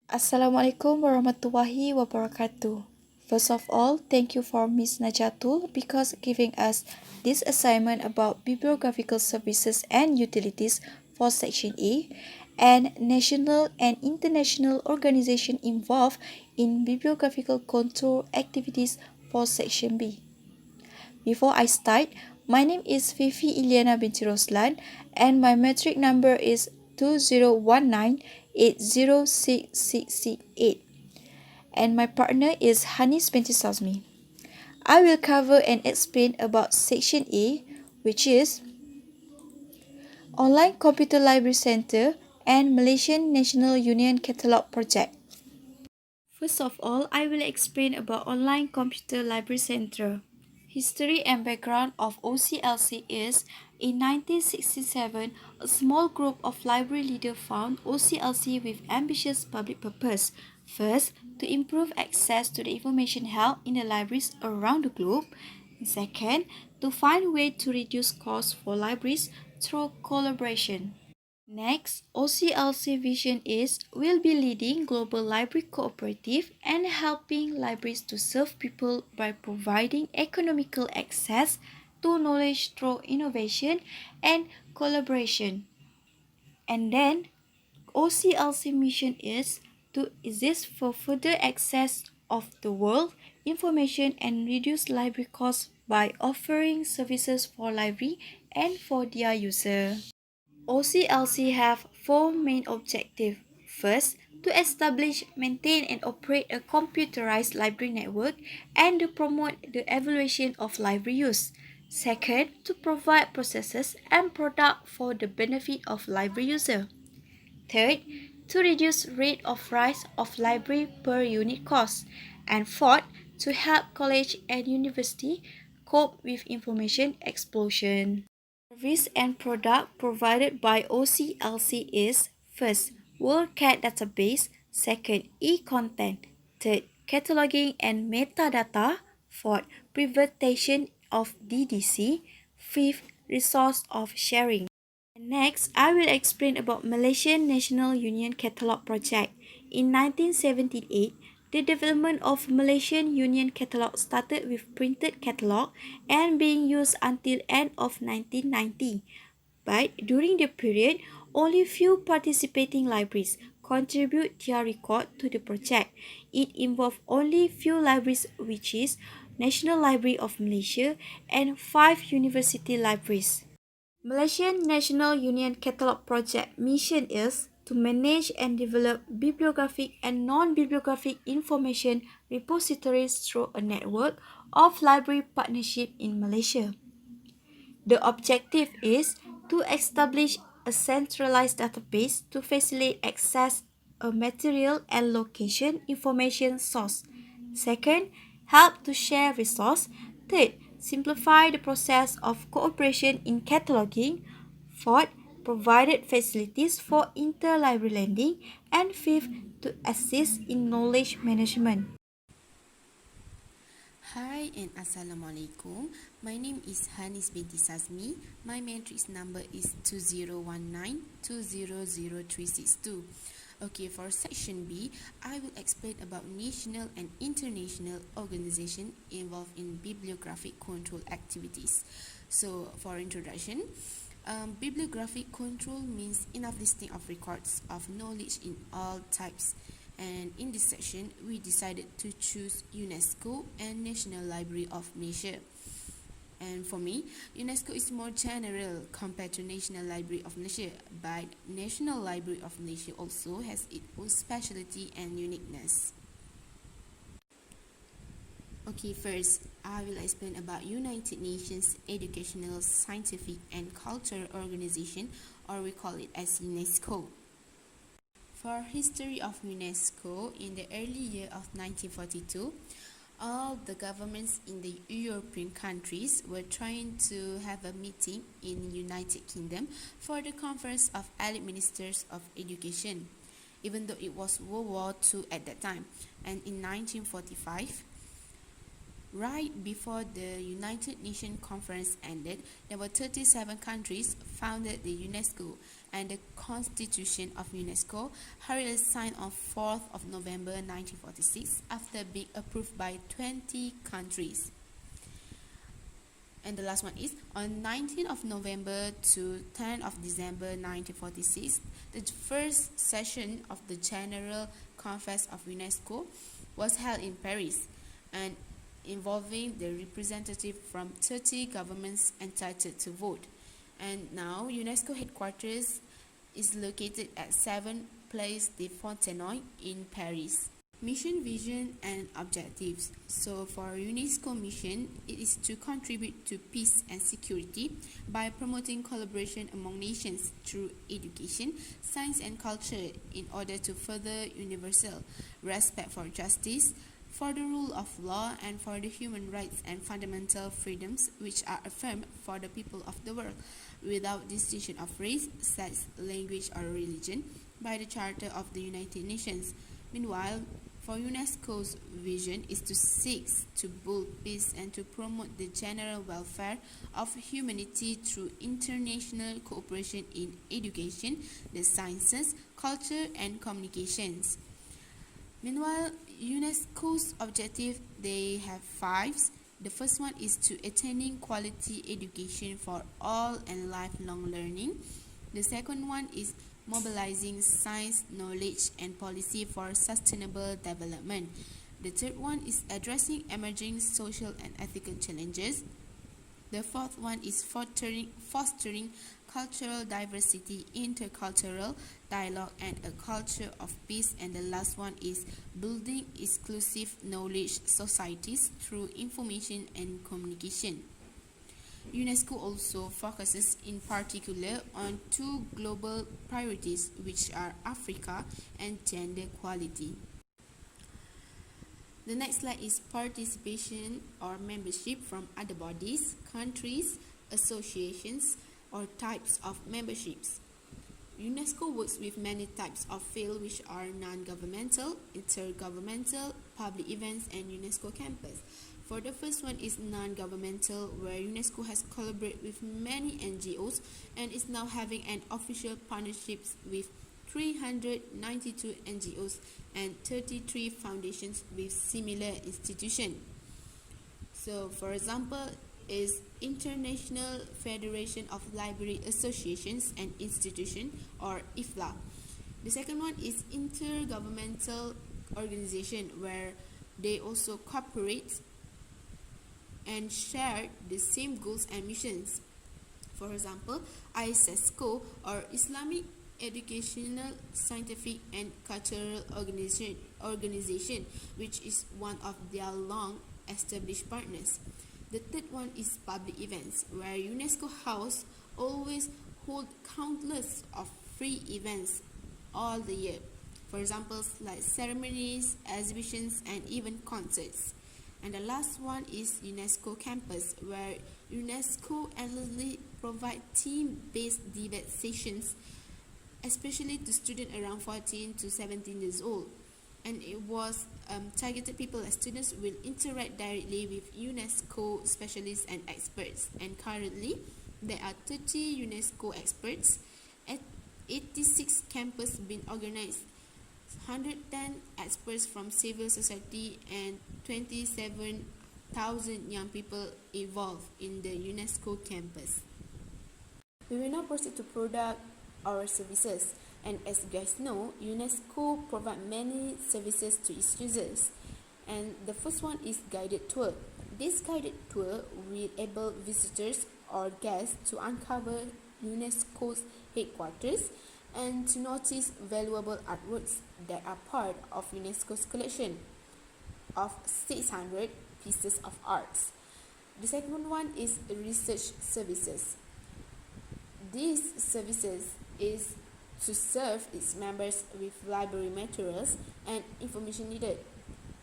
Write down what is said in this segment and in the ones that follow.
Assalamualaikum warahmatullahi wabarakatuh. First of all, thank you for Ms. Najatul because giving us this assignment about bibliographical services and utilities for Section A and national and international organization involved in bibliographical control activities for Section B. Before I start, my name is Fifi Iliana binti Roslan and my metric number is 2019806668 and my partner is Hanis binti Sazmi. I will cover and explain about Section A, which is Online Computer Library Centre and Malaysian National Union Catalogue Project. First of all, I will explain about Online Computer Library Centre. History and background of OCLC is, in 1967, a small group of library leaders found OCLC with ambitious public purpose. First, to improve access to the information held in the libraries around the globe. Second, to find ways to reduce costs for libraries through collaboration. Next, OCLC vision is will be leading global library cooperative and helping libraries to serve people by providing economical access to knowledge through innovation and collaboration. And then OCLC mission is to exist for further access of the world information and reduce library costs by offering services for library and for their user. OCLC have four main objectives. First, to establish, maintain and operate a computerized library network and to promote the evaluation of library use. Second, to provide processes and products for the benefit of library user. Third, to reduce rate of rise of library per unit cost. And fourth, to help college and university cope with information explosion. Service and product provided by OCLC is first, WorldCat database, second, e-content, third, cataloging and metadata, fourth, privatization of DDC, fifth, resource of sharing. Next, I will explain about Malaysian National Union Catalogue Project. In 1978, the development of Malaysian Union Catalogue started with printed catalogue and being used until end of 1990. But during the period, only few participating libraries contribute their record to the project. It involved only few libraries, which is National Library of Malaysia and 5 university libraries. Malaysian National Union Catalogue Project mission is to manage and develop bibliographic and non-bibliographic information repositories through a network of library partnership in Malaysia. The objective is to establish a centralized database to facilitate access a material and location information source. Second, help to share resource. Third, simplify the process of cooperation in cataloging. Fourth, provided facilities for interlibrary lending. And fifth, to assist in knowledge management. Hi and Assalamualaikum. My name is Hanis binti Sazmi. My matrix number is 2019200362. Okay, for section B, I will explain about national and international organization involved in bibliographic control activities. So, for introduction, bibliographic control means enough listing of records of knowledge in all types. And in this section, we decided to choose UNESCO and National Library of Malaysia. And for me, UNESCO is more general compared to National Library of Malaysia, but National Library of Malaysia also has its own specialty and uniqueness. Okay, first, I will explain about United Nations Educational, Scientific and Cultural Organization, or we call it as UNESCO. For history of UNESCO, in the early year of 1942, all the governments in the European countries were trying to have a meeting in United Kingdom for the Conference of Elite Ministers of Education, even though it was World War II at that time. And in 1945, Right before the United Nations conference ended, there were 37 countries founded the UNESCO, and the Constitution of UNESCO hurriedly signed on 4th of November 1946 after being approved by 20 countries. And the last one is on 19th of November to 10th of December 1946, the first session of the General Conference of UNESCO was held in Paris, and involving the representative from 30 governments entitled to vote. And now UNESCO headquarters is located at 7 Place de Fontenoy in Paris. Mission, vision and objectives. So for UNESCO mission, it is to contribute to peace and security by promoting collaboration among nations through education, science and culture in order to further universal respect for justice, for the rule of law and for the human rights and fundamental freedoms which are affirmed for the people of the world without distinction of race, sex, language or religion by the Charter of the United Nations. Meanwhile, for UNESCO's vision is to seek to build peace and to promote the general welfare of humanity through international cooperation in education, the sciences, culture and communications. Meanwhile, UNESCO's objective, they have 5. The first one is to attaining quality education for all and lifelong learning. The second one is mobilizing science, knowledge and policy for sustainable development. The third one is addressing emerging social and ethical challenges. The fourth one is fostering cultural diversity, intercultural dialogue and a culture of peace. And the last one is building exclusive knowledge societies through information and communication. UNESCO also focuses in particular on 2 global priorities, which are Africa and gender equality. The next slide is participation or membership from other bodies, countries, associations, or types of memberships. UNESCO works with many types of fields which are non-governmental, intergovernmental, public events, and UNESCO campus. For the first one is non-governmental, where UNESCO has collaborated with many NGOs and is now having an official partnerships with 392 NGOs and 33 foundations with similar institutions. So, for example, is International Federation of Library Associations and Institutions, or IFLA. The second one is intergovernmental organization, where they also cooperate and share the same goals and missions. For example, ISESCO, or Islamic Educational, Scientific and Cultural Organization, which is one of their long-established partners. The third one is public events, where UNESCO House always hold countless of free events all the year. For example, like ceremonies, exhibitions, and even concerts. And the last one is UNESCO Campus, where UNESCO endlessly provide team-based debate sessions, especially to students around 14 to 17 years old. And it was targeted people as students will interact directly with UNESCO specialists and experts. And currently, there are 30 UNESCO experts, at 86 campuses being organized, 110 experts from civil society, and 27,000 young people involved in the UNESCO campus. We will now proceed to product or services. And as you guys know, UNESCO provides many services to its users. And the first one is guided tour. This guided tour will enable visitors or guests to uncover UNESCO's headquarters and to notice valuable artworks that are part of UNESCO's collection of 600 pieces of arts. The second one is research services. These services is to serve its members with library materials and information needed,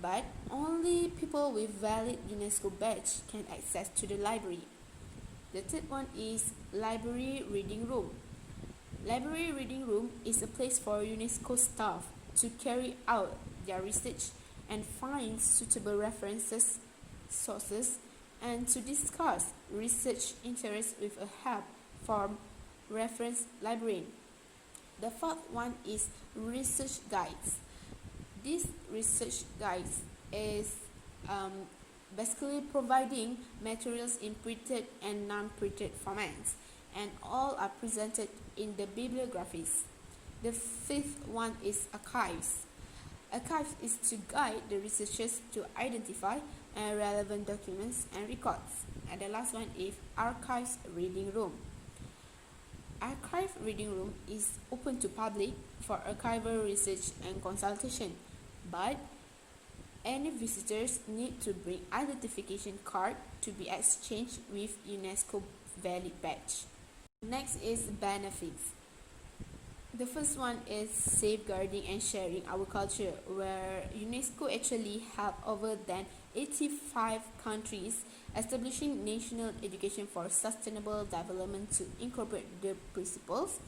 but only people with valid UNESCO badge can access to the library. The third one is library reading room. Library reading room is a place for UNESCO staff to carry out their research and find suitable references sources, and to discuss research interests with a help from reference librarian. The fourth one is research guides. These research guides is basically providing materials in printed and non-printed formats, and all are presented in the bibliographies. The fifth one is archives. Archives is to guide the researchers to identify relevant documents and records. And the last one is archives reading room. Archive reading room is open to public for archival research and consultation, but any visitors need to bring identification card to be exchanged with UNESCO valid badge. Next is benefits. The first one is safeguarding and sharing our culture, where UNESCO actually helped over than 85 countries establishing national education for sustainable development to incorporate the principles,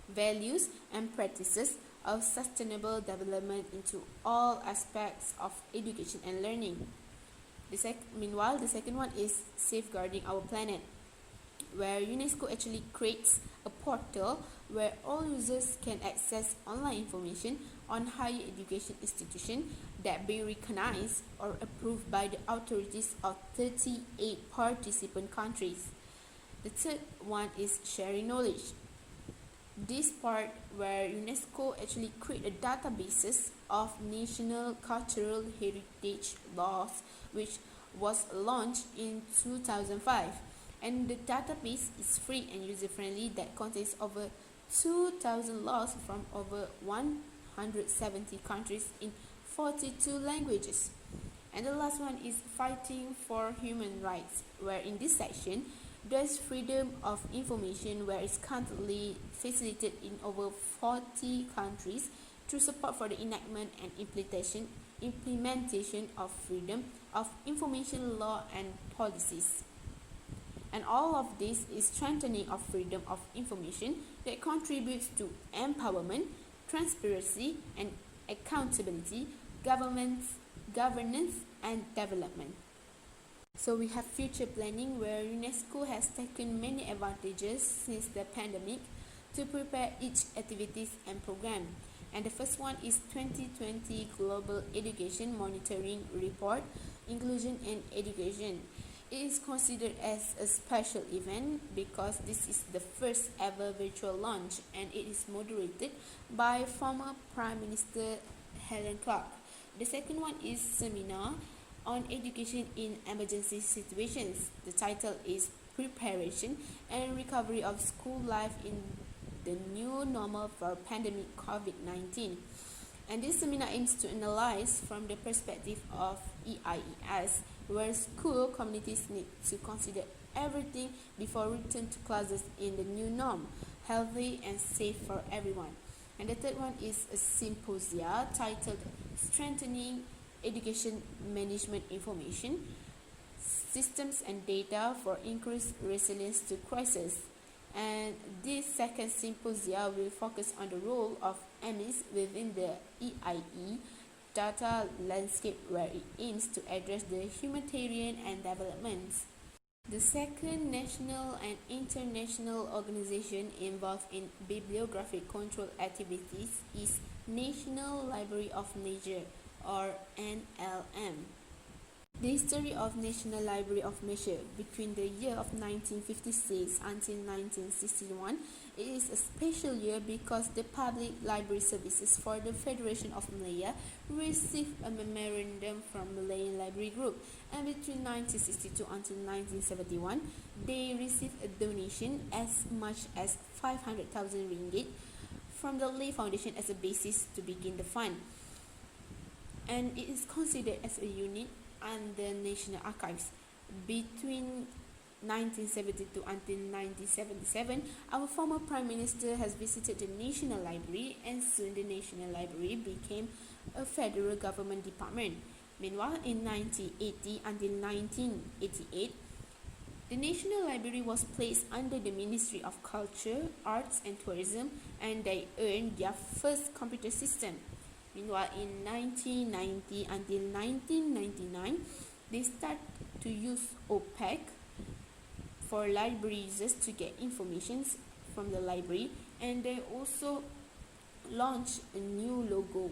values, and practices of sustainable development into all aspects of education and learning. Meanwhile, the second one is safeguarding our planet, where UNESCO actually creates a portal where all users can access online information on higher education institutions that be recognized or approved by the authorities of 38 participant countries. The third one is sharing knowledge. This part where UNESCO actually create a databases of national cultural heritage laws, which was launched in 2005. And the database is free and user-friendly that contains over 2,000 laws from over 170 countries in 42 languages. And the last one is fighting for human rights, where in this section, there's freedom of information where it's currently facilitated in over 40 countries through support for the enactment and implementation of freedom of information law and policies. And all of this is strengthening of freedom of information that contributes to empowerment, transparency, and accountability, governance, and development. So we have future planning, where UNESCO has taken many advantages since the pandemic to prepare each activities and program. And the first one is 2020 Global Education Monitoring Report, Inclusion in Education. It is considered as a special event because this is the first ever virtual launch, and it is moderated by former Prime Minister Helen Clark. The second one is Seminar on Education in Emergency Situations. The title is Preparation and Recovery of School Life in the New Normal for Pandemic COVID-19. And this seminar aims to analyze from the perspective of EIES, where school communities need to consider everything before return to classes in the new norm, healthy and safe for everyone. And the third one is a symposia titled Strengthening Education Management Information, Systems and Data for Increased Resilience to Crisis. And this second symposia will focus on the role of MES within the EIE data landscape, where it aims to address the humanitarian and developments. The second national and international organization involved in bibliographic control activities is National Library of Niger, or NLM. The history of National Library of Niger between the year of 1956 until 1961 is a special year because the Public Library Services for the Federation of Malaya received a memorandum from Malayan Library Group, and between 1962 until 1971 they received a donation as much as 500,000 ringgit from the Lee Foundation as a basis to begin the fund, and it is considered as a unit under National Archives. Between 1972 until 1977, our former Prime Minister has visited the National Library, and soon the National Library became a federal government department. Meanwhile, in 1980 until 1988, the National Library was placed under the Ministry of Culture, Arts and Tourism, and they earned their first computer system. Meanwhile, in 1990 until 1999, They start to use OPEC for library users to get information from the library, and they also launch a new logo.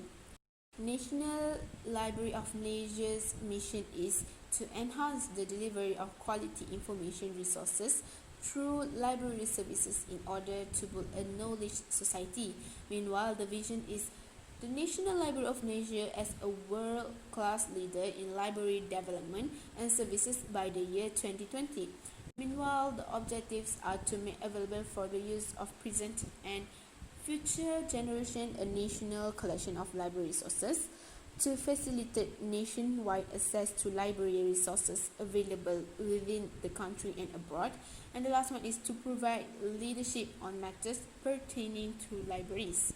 National Library of Malaysia's mission is to enhance the delivery of quality information resources through library services in order to build a knowledge society. Meanwhile, the vision is the National Library of Malaysia as a world-class leader in library development and services by the year 2020. Meanwhile, the objectives are to make available for the use of present and future generation a national collection of library resources, to facilitate nationwide access to library resources available within the country and abroad, and the last one is to provide leadership on matters pertaining to libraries.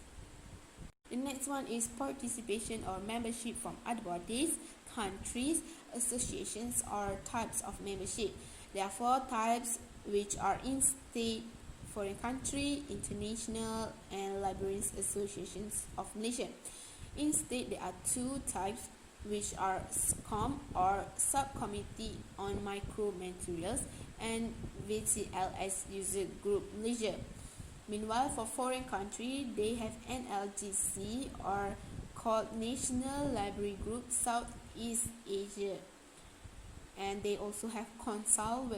The next one is participation or membership from other bodies, countries, associations, or types of membership. There are 4 types, which are in-state, foreign country, international, and libraries associations of Malaysia. In-state, there are 2 types, which are SCOM or Subcommittee on Micromaterials and VCLS User Group Malaysia. Meanwhile, for foreign country, they have NLGC or called National Library Group Southeast Asia. And they also have CONSAL,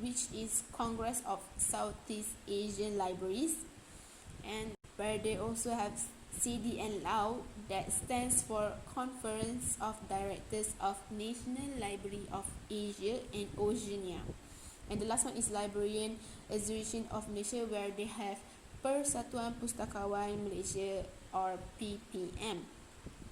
which is Congress of Southeast Asian Libraries, and where they also have CDN-LAO, that stands for Conference of Directors of National Library of Asia and Oceania. And the last one is Librarian Association of Malaysia, where they have Persatuan Pustakawan Malaysia or PPM.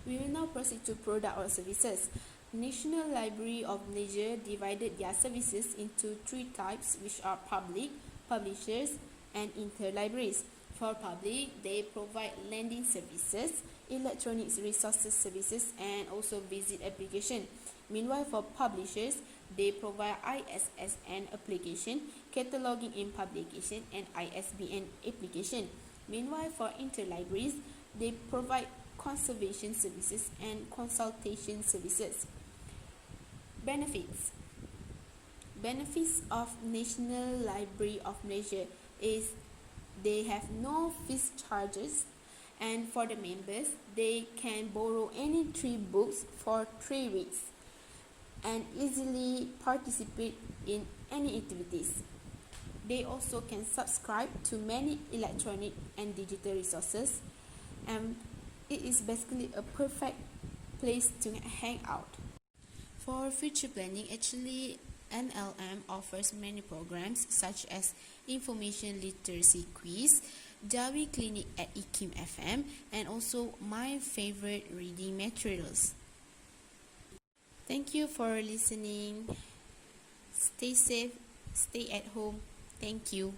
We will now proceed to product or services. National Library of Malaysia divided their services into 3 types, which are public, publishers, and interlibraries. For public, they provide lending services, electronic resources services, and also visit application. Meanwhile, for publishers, they provide ISSN application, cataloging in publication, and ISBN application. Meanwhile, for interlibraries, they provide conservation services and consultation services. Benefits of National Library of Malaysia is they have no fees charges, and for the members, they can borrow any 3 books for 3 weeks and easily participate in any activities. They also can subscribe to many electronic and digital resources, and it is basically a perfect place to hang out. For future planning, actually NLM offers many programs such as Information Literacy Quiz, Jawi Clinic at IKIM FM, and also my favorite reading materials. Thank you for listening. Stay safe, stay at home. Thank you.